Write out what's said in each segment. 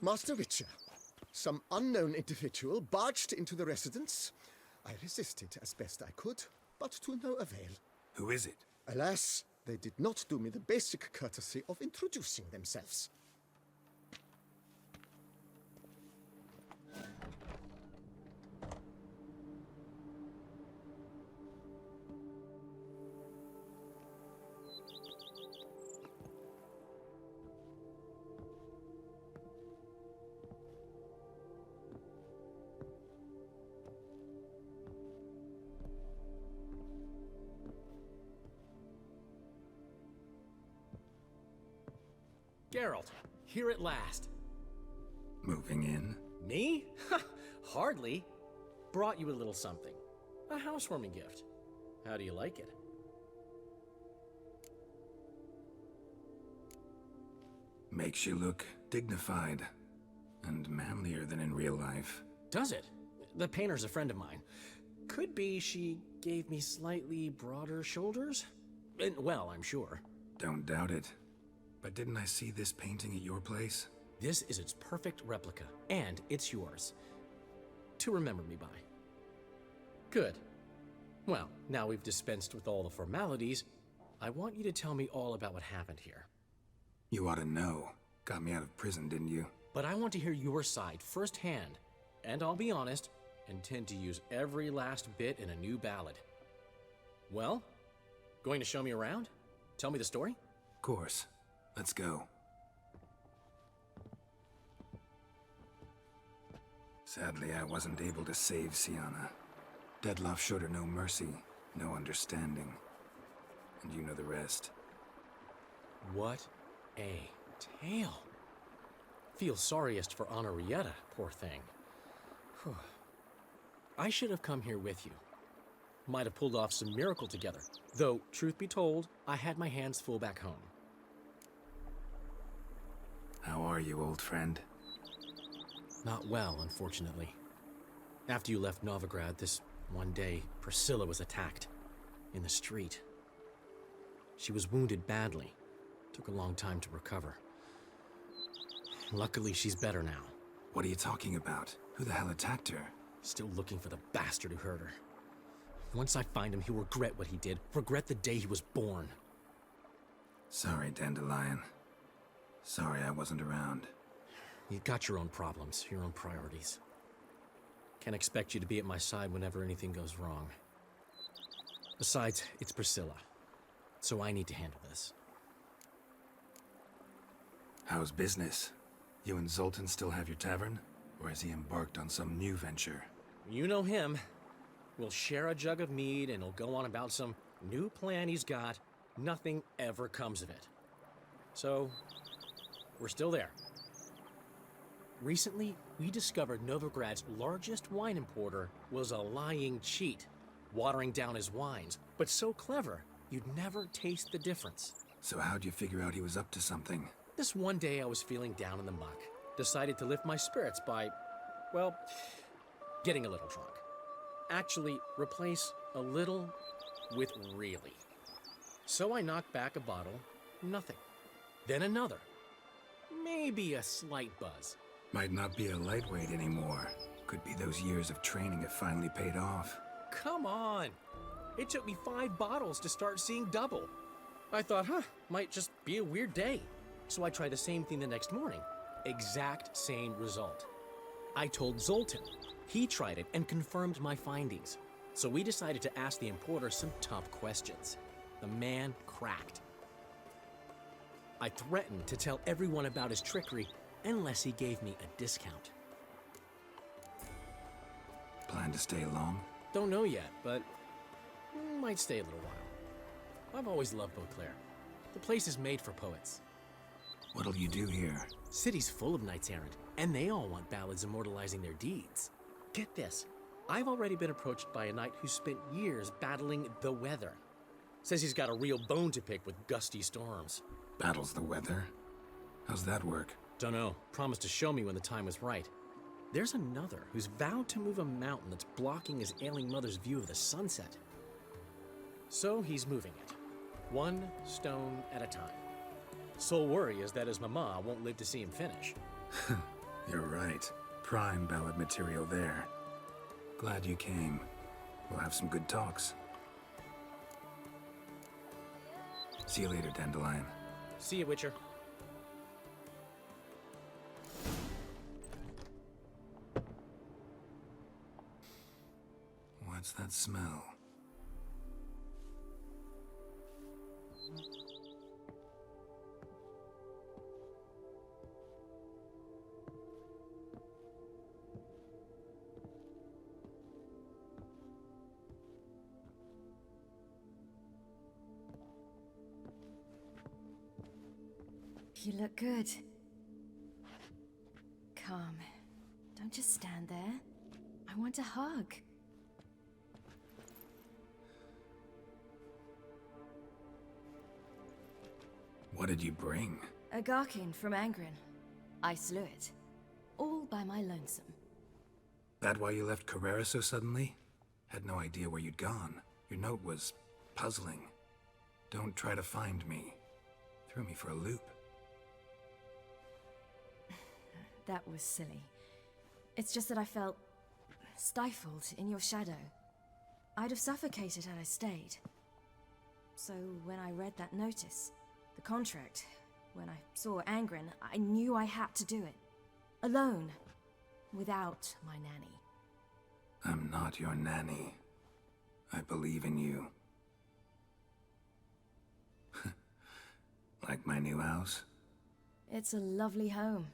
Master Witcher, some unknown individual barged into the residence. I resisted as best I could, but to no avail. Who is it? Alas, they did not do me the basic courtesy of introducing themselves. Geralt, here at last. Moving in? Me? Hardly. Brought you a little something. A housewarming gift. How do you like it? Makes you look dignified and manlier than in real life. Does it? The painter's a friend of mine. Could be she gave me slightly broader shoulders? Well, I'm sure. Don't doubt it. But didn't I see this painting at your place? This is its perfect replica, and it's yours. To remember me by. Good. Well, now we've dispensed with all the formalities, I want you to tell me all about what happened here. You ought to know. Got me out of prison, didn't you? But I want to hear your side firsthand. And I'll be honest, intend to use every last bit in a new ballad. Well, going to show me around? Tell me the story? Of course. Let's go. Sadly, I wasn't able to save Sienna. Dettlaff showed her no mercy, no understanding. And you know the rest. What a tale. Feel sorriest for Honorrietta, poor thing. Whew. I should have come here with you. Might have pulled off some miracle together. Though, truth be told, I had my hands full back home. How are you, old friend? Not well, unfortunately. After you left Novigrad, this one day, Priscilla was attacked. In the street. She was wounded badly. Took a long time to recover. Luckily, she's better now. What are you talking about? Who the hell attacked her? Still looking for the bastard who hurt her. Once I find him, he'll regret what he did. Regret the day he was born. Sorry, Dandelion. Sorry I wasn't around. You've got your own problems, your own priorities. Can't expect you to be at my side whenever anything goes wrong. Besides, it's Priscilla. So I need to handle this. How's business? You and Zoltan still have your tavern? Or has he embarked on some new venture? You know him. We'll share a jug of mead and he'll go on about some new plan he's got. Nothing ever comes of it. So, we're still there. Recently, we discovered Novigrad's largest wine importer was a lying cheat, watering down his wines, but so clever, you'd never taste the difference. So how'd you figure out he was up to something? This one day I was feeling down in the muck. Decided to lift my spirits by, well, getting a little drunk. Actually, replace a little with really. So I knocked back a bottle, nothing. Then another. Maybe a slight buzz. Might not be a lightweight anymore. Could be those years of training have finally paid off. Come on! It took me 5 bottles to start seeing double. I thought, might just be a weird day. So I tried the same thing the next morning. Exact same result. I told Zoltan. He tried it and confirmed my findings. So we decided to ask the importer some tough questions. The man cracked. I threatened to tell everyone about his trickery unless he gave me a discount. Plan to stay long? Don't know yet, but might stay a little while. I've always loved Beauclair. The place is made for poets. What'll you do here? City's full of knights errant, and they all want ballads immortalizing their deeds. Get this, I've already been approached by a knight who spent years battling the weather. Says he's got a real bone to pick with gusty storms. Battles the weather? How's that work? Dunno, promised to show me when the time was right. There's another who's vowed to move a mountain that's blocking his ailing mother's view of the sunset. So he's moving it, one stone at a time. Sole worry is that his mama won't live to see him finish. You're right. Prime ballad material there. Glad you came. We'll have some good talks. See you later, Dandelion. See you, Witcher. What's that smell? You look good. Calm. Don't just stand there. I want a hug. What did you bring? A Garkin from Angren. I slew it. All by my lonesome. That why you left Carrera so suddenly? Had no idea where you'd gone. Your note was puzzling. Don't try to find me. Threw me for a loop. That was silly. It's just that I felt stifled in your shadow. I'd have suffocated had I stayed. So when I read that notice, the contract, when I saw Angren, I knew I had to do it. Alone. Without my nanny. I'm not your nanny. I believe in you. Like my new house? It's a lovely home.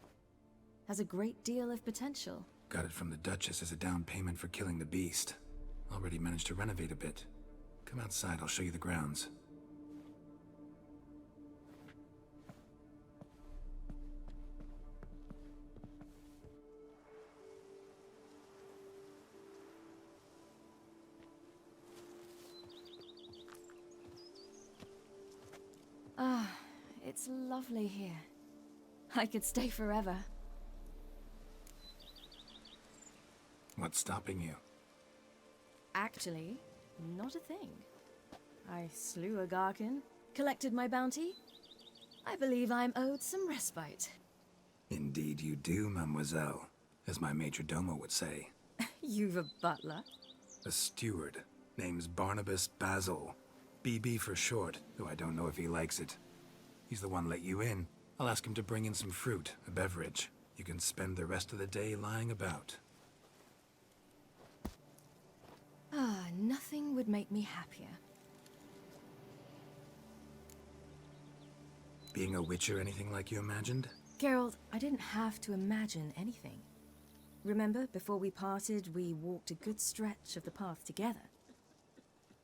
Has a great deal of potential. Got it from the Duchess as a down payment for killing the beast. Already managed to renovate a bit. Come outside, I'll show you the grounds. Ah, it's lovely here. I could stay forever. What's stopping you? Actually, not a thing. I slew a Garkin, collected my bounty. I believe I'm owed some respite. Indeed you do, mademoiselle. As my major domo would say. You've a butler? A steward. Name's Barnabas Basil. BB for short, though I don't know if he likes it. He's the one let you in. I'll ask him to bring in some fruit, a beverage. You can spend the rest of the day lying about. Ah, nothing would make me happier. Being a witcher anything like you imagined? Geralt, I didn't have to imagine anything. Remember, before we parted, we walked a good stretch of the path together.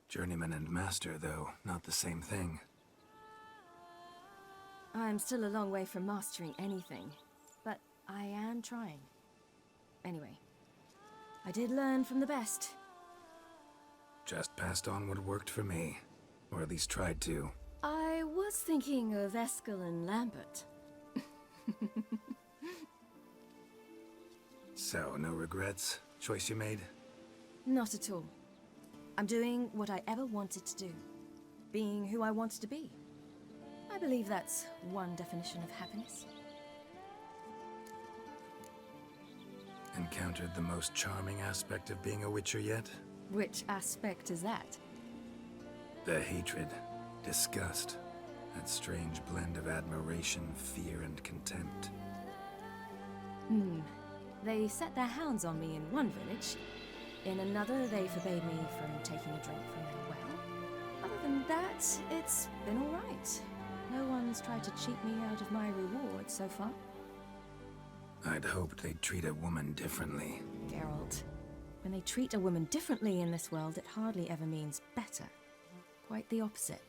Journeyman and master, though, not the same thing. I'm still a long way from mastering anything, but I am trying. Anyway, I did learn from the best. Just passed on what worked for me. Or at least tried to. I was thinking of Eskel and Lambert. So, no regrets? Choice you made? Not at all. I'm doing what I ever wanted to do. Being who I wanted to be. I believe that's one definition of happiness. Encountered the most charming aspect of being a witcher yet? Which aspect is that? The hatred, disgust, that strange blend of admiration, fear, and contempt. They set their hounds on me in one village. In another, they forbade me from taking a drink from their well. Other than that, it's been all right. No one's tried to cheat me out of my reward so far. I'd hoped they'd treat a woman differently. Geralt, when they treat a woman differently in this world, it hardly ever means better. Quite the opposite.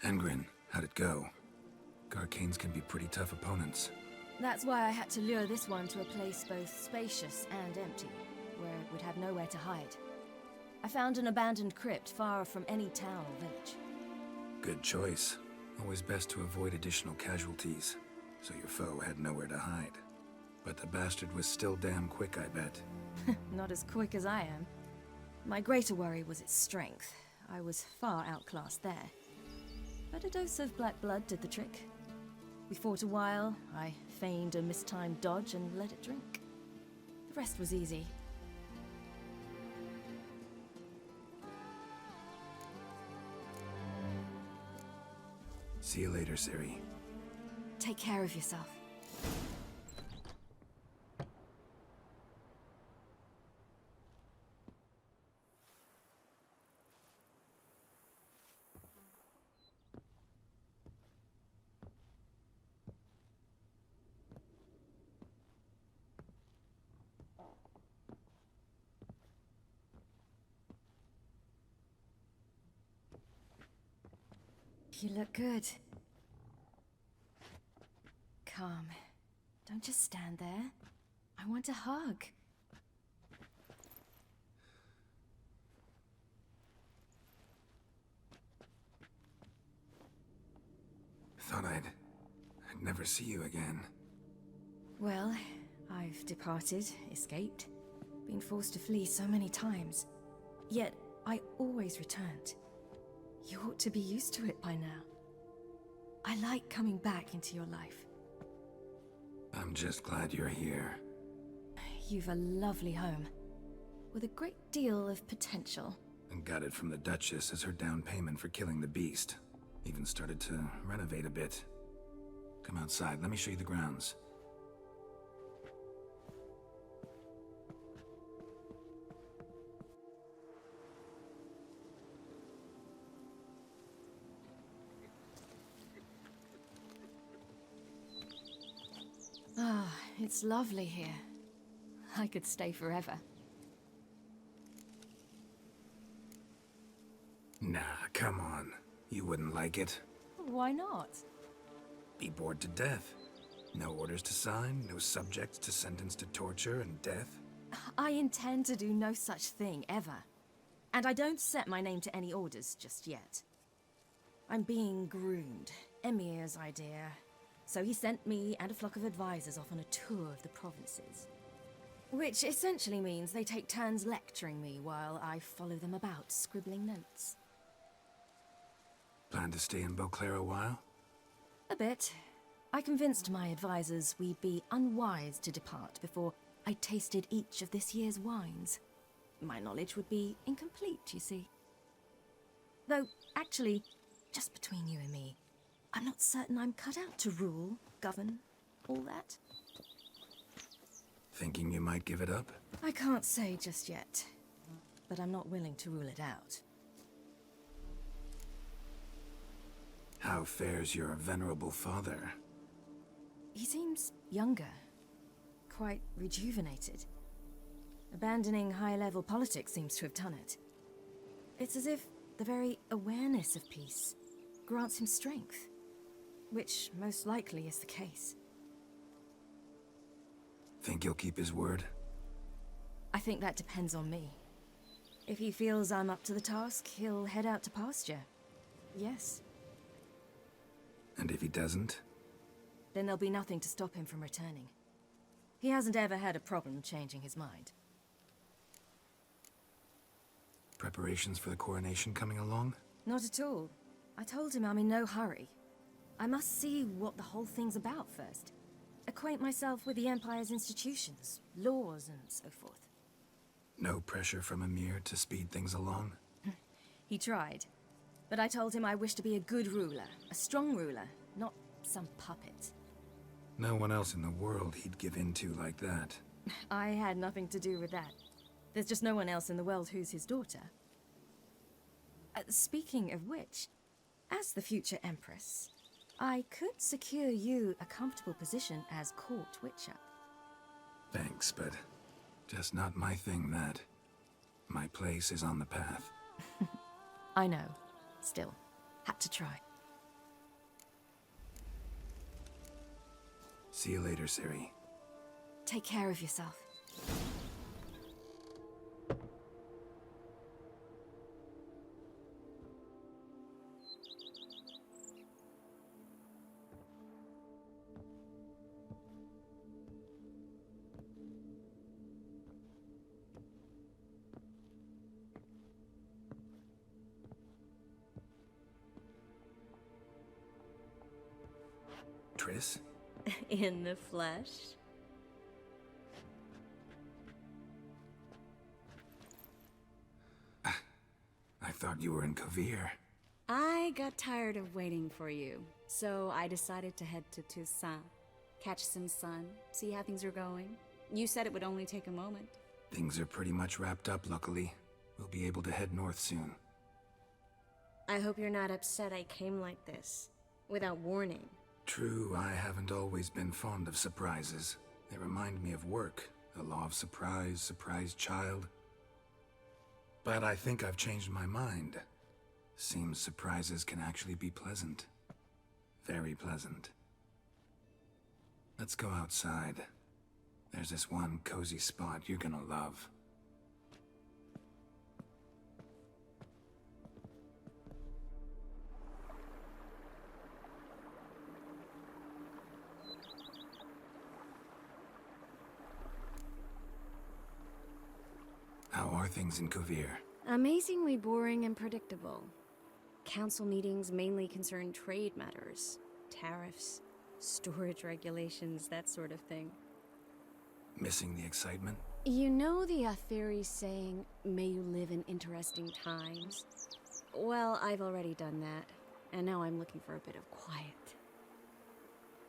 Angren, how'd it go? Garcanes can be pretty tough opponents. That's why I had to lure this one to a place both spacious and empty, where it would have nowhere to hide. I found an abandoned crypt far from any town or village. Good choice. Always best to avoid additional casualties, so your foe had nowhere to hide. But the bastard was still damn quick, I bet. Not as quick as I am. My greater worry was its strength. I was far outclassed there. But a dose of black blood did the trick. We fought a while, I feigned a mistimed dodge and let it drink. The rest was easy. See you later, Ciri. Take care of yourself. You look good. Calm. Don't just stand there. I want a hug. Thought I'd never see you again. Well, I've departed, escaped, been forced to flee so many times. Yet, I always returned. You ought to be used to it by now. I like coming back into your life. I'm just glad you're here. You've a lovely home, with a great deal of potential. And got it from the Duchess as her down payment for killing the beast. Even started to renovate a bit. Come outside, let me show you the grounds. Ah, it's lovely here. I could stay forever. Nah, come on. You wouldn't like it. Why not? Be bored to death. No orders to sign, no subjects to sentence to torture and death. I intend to do no such thing, ever. And I don't set my name to any orders just yet. I'm being groomed. Emir's idea. So he sent me and a flock of advisors off on a tour of the provinces. Which essentially means they take turns lecturing me while I follow them about, scribbling notes. Plan to stay in Beauclair a while? A bit. I convinced my advisors we'd be unwise to depart before I tasted each of this year's wines. My knowledge would be incomplete, you see. Though, actually, just between you and me, I'm not certain I'm cut out to rule, govern, all that. Thinking you might give it up? I can't say just yet, but I'm not willing to rule it out. How fares your venerable father? He seems younger, quite rejuvenated. Abandoning high-level politics seems to have done it. It's as if the very awareness of peace grants him strength, which most likely is the case. Think he'll keep his word? I think that depends on me. If he feels I'm up to the task, he'll head out to pasture. Yes. And if he doesn't? Then there'll be nothing to stop him from returning. He hasn't ever had a problem changing his mind. Preparations for the coronation coming along? Not at all. I told him I'm in no hurry. I must see what the whole thing's about first. Acquaint myself with the Empire's institutions, laws, and so forth. No pressure from Emir to speed things along? He tried. But I told him I wish to be a good ruler, a strong ruler, not some puppet. No one else in the world he'd give in to like that. I had nothing to do with that. There's just no one else in the world who's his daughter. Speaking of which, as the future Empress, I could secure you a comfortable position as court witcher. Thanks, but just not my thing, that. My place is on the path. I know. Still, had to try. See you later, Ciri. Take care of yourself. Triss? In the flesh? I thought you were in Kovir. I got tired of waiting for you, so I decided to head to Toussaint. Catch some sun, see how things are going. You said it would only take a moment. Things are pretty much wrapped up, luckily. We'll be able to head north soon. I hope you're not upset I came like this, without warning. True, I haven't always been fond of surprises. They remind me of work, the law of surprise, surprise child. But I think I've changed my mind. Seems surprises can actually be pleasant. Very pleasant. Let's go outside. There's this one cozy spot you're gonna love. How are things in Kovir? Amazingly boring and predictable. Council meetings mainly concern trade matters, tariffs, storage regulations, that sort of thing. Missing the excitement? You know the fairy saying, may you live in interesting times? Well, I've already done that, and now I'm looking for a bit of quiet.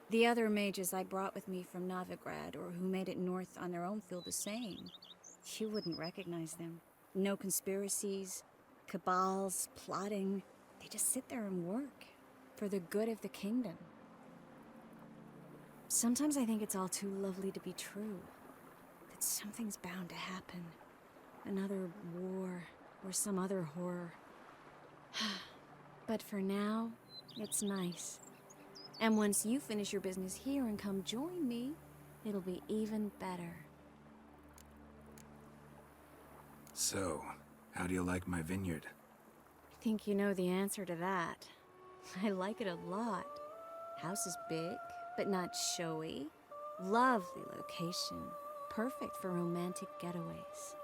The other mages I brought with me from Novigrad, or who made it north on their own, feel the same. You wouldn't recognize them. No conspiracies, cabals, plotting. They just sit there and work, for the good of the kingdom. Sometimes I think it's all too lovely to be true. That something's bound to happen. Another war, or some other horror. But for now, it's nice. And once you finish your business here and come join me, it'll be even better. So, how do you like my vineyard? I think you know the answer to that. I like it a lot. House is big, but not showy. Lovely location. Perfect for romantic getaways.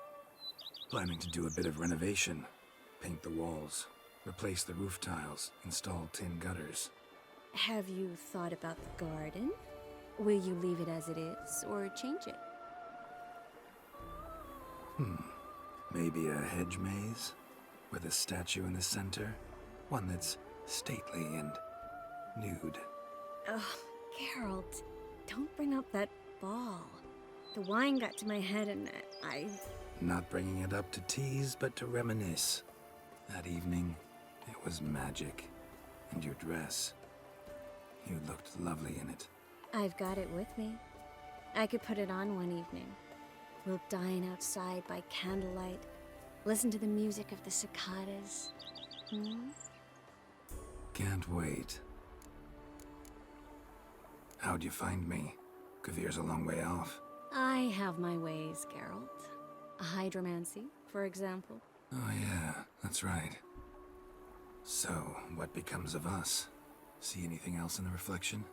Planning to do a bit of renovation. Paint the walls, replace the roof tiles, install tin gutters. Have you thought about the garden? Will you leave it as it is, or change it? Maybe a hedge maze? With a statue in the center? One that's stately and nude. Ugh, Geralt, don't bring up that ball. The wine got to my head and I... Not bringing it up to tease, but to reminisce. That evening, it was magic. And your dress. You looked lovely in it. I've got it with me. I could put it on one evening. We'll dine outside by candlelight, listen to the music of the cicadas. Can't wait. How'd you find me? Kovir's a long way off. I have my ways, Geralt. Hydromancy, for example. Oh yeah, that's right. So, what becomes of us? See anything else in the reflection?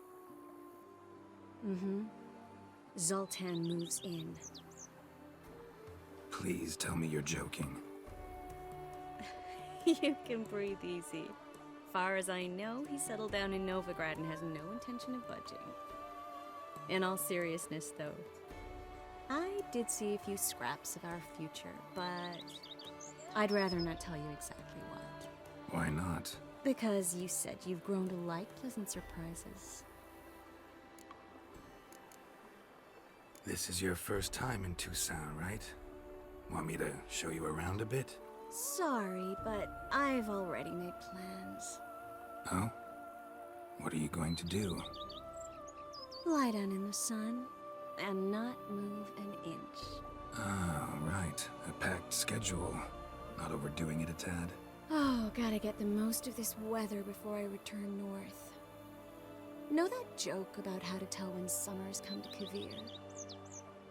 Zoltan moves in. Please tell me you're joking. You can breathe easy. Far as I know, he settled down in Novigrad and has no intention of budging. In all seriousness, though, I did see a few scraps of our future, but I'd rather not tell you exactly what. Why not? Because you said you've grown to like pleasant surprises. This is your first time in Toussaint, right? Want me to show you around a bit? Sorry, but I've already made plans. Oh? What are you going to do? Lie down in the sun and not move an inch. Ah, right. A packed schedule. Not overdoing it a tad. Oh, gotta get the most of this weather before I return north. Know that joke about how to tell when summer's come to Kovir?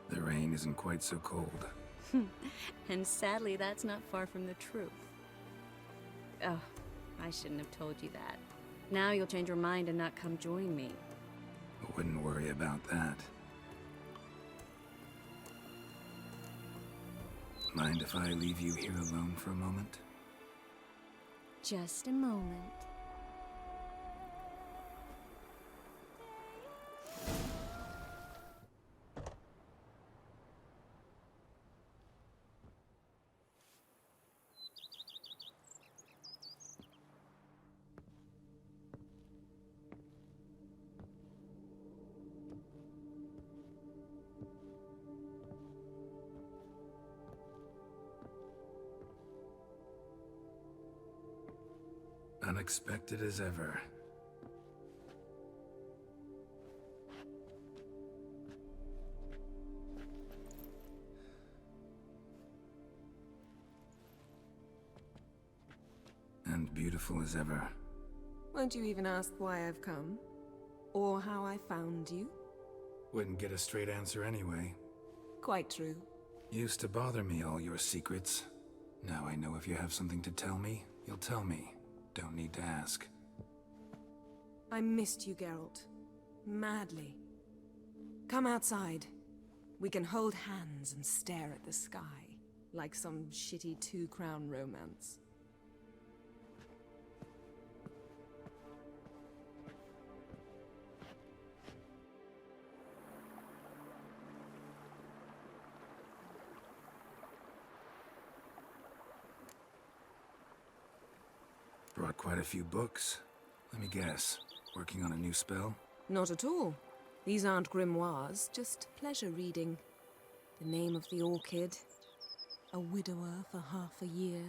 The rain isn't quite so cold. And sadly, that's not far from the truth. Oh, I shouldn't have told you that. Now you'll change your mind and not come join me. Wouldn't worry about that. Mind if I leave you here alone for a moment? Just a moment. Unexpected as ever. And beautiful as ever. Won't you even ask why I've come? Or how I found you? Wouldn't get a straight answer anyway. Quite true. Used to bother me, all your secrets. Now I know if you have something to tell me, you'll tell me. Don't need to ask. I missed you, Geralt. Madly. Come outside. We can hold hands and stare at the sky, like some shitty two-crown romance. Brought quite a few books. Let me guess. Working on a new spell? Not at all. These aren't grimoires, just pleasure reading. The Name of the Orchid. A widower for half a year.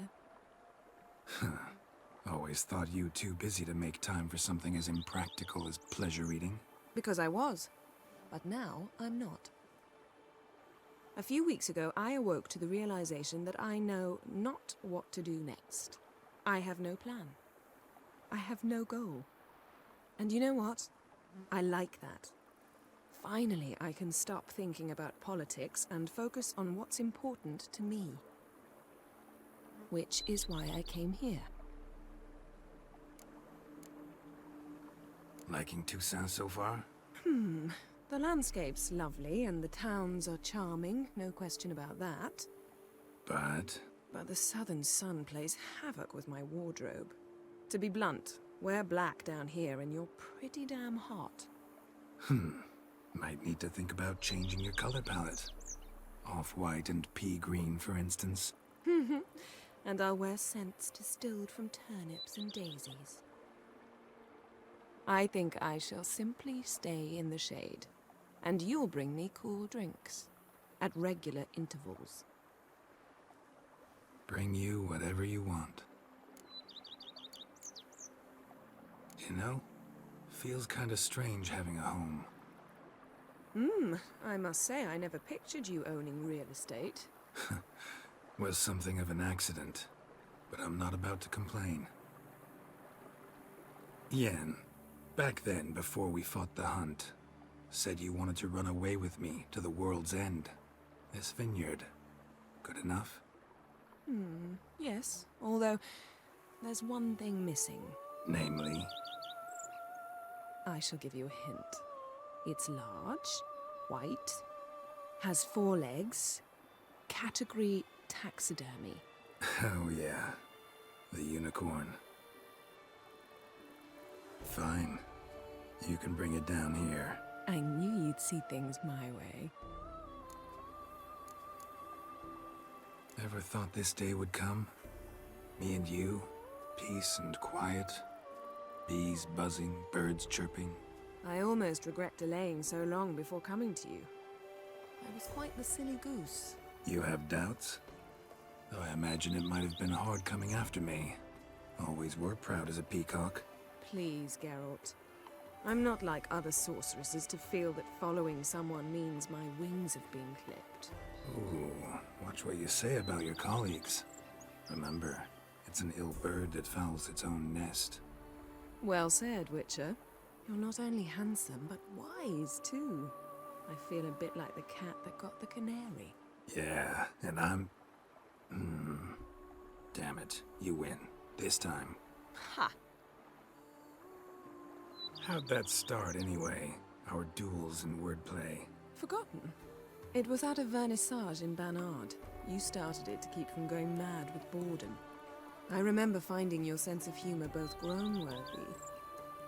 Always thought you too busy to make time for something as impractical as pleasure reading. Because I was. But now I'm not. A few weeks ago, I awoke to the realization that I know not what to do next. I have no plan. I have no goal. And you know what? I like that. Finally, I can stop thinking about politics and focus on what's important to me. Which is why I came here. Liking Toussaint so far? The landscape's lovely and the towns are charming, no question about that. But the southern sun plays havoc with my wardrobe. To be blunt, wear black down here and you're pretty damn hot. might need to think about changing your color palette. Off-white and pea green, for instance. And I'll wear scents distilled from turnips and daisies. I think I shall simply stay in the shade. And you'll bring me cool drinks. At regular intervals. Bring you whatever you want. You know, feels kinda strange having a home. I must say I never pictured you owning real estate. Was something of an accident, but I'm not about to complain. Yen, back then, before we fought the hunt, said you wanted to run away with me to the world's end. This vineyard. Good enough? Yes, although there's one thing missing. Namely? I shall give you a hint. It's large, white, has 4 legs, category taxidermy. Oh yeah, the unicorn. Fine. You can bring it down here. I knew you'd see things my way. Ever thought this day would come? Me and you, peace and quiet. Bees buzzing, birds chirping. I almost regret delaying so long before coming to you. I was quite the silly goose. You have doubts? Though I imagine it might have been hard coming after me. Always were proud as a peacock. Please, Geralt. I'm not like other sorceresses to feel that following someone means my wings have been clipped. Ooh, watch what you say about your colleagues. Remember, it's an ill bird that fouls its own nest. Well said, Witcher. You're not only handsome, but wise, too. I feel a bit like the cat that got the canary. Yeah, and I'm... Damn it, you win. This time. Ha! How'd that start, anyway? Our duels and wordplay. Forgotten. It was at a vernissage in Banard. You started it to keep from going mad with boredom. I remember finding your sense of humor both groan-worthy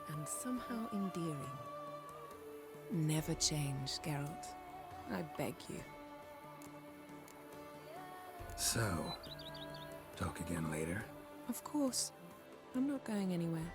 and somehow endearing. Never change, Geralt. I beg you. So, talk again later? Of course. I'm not going anywhere.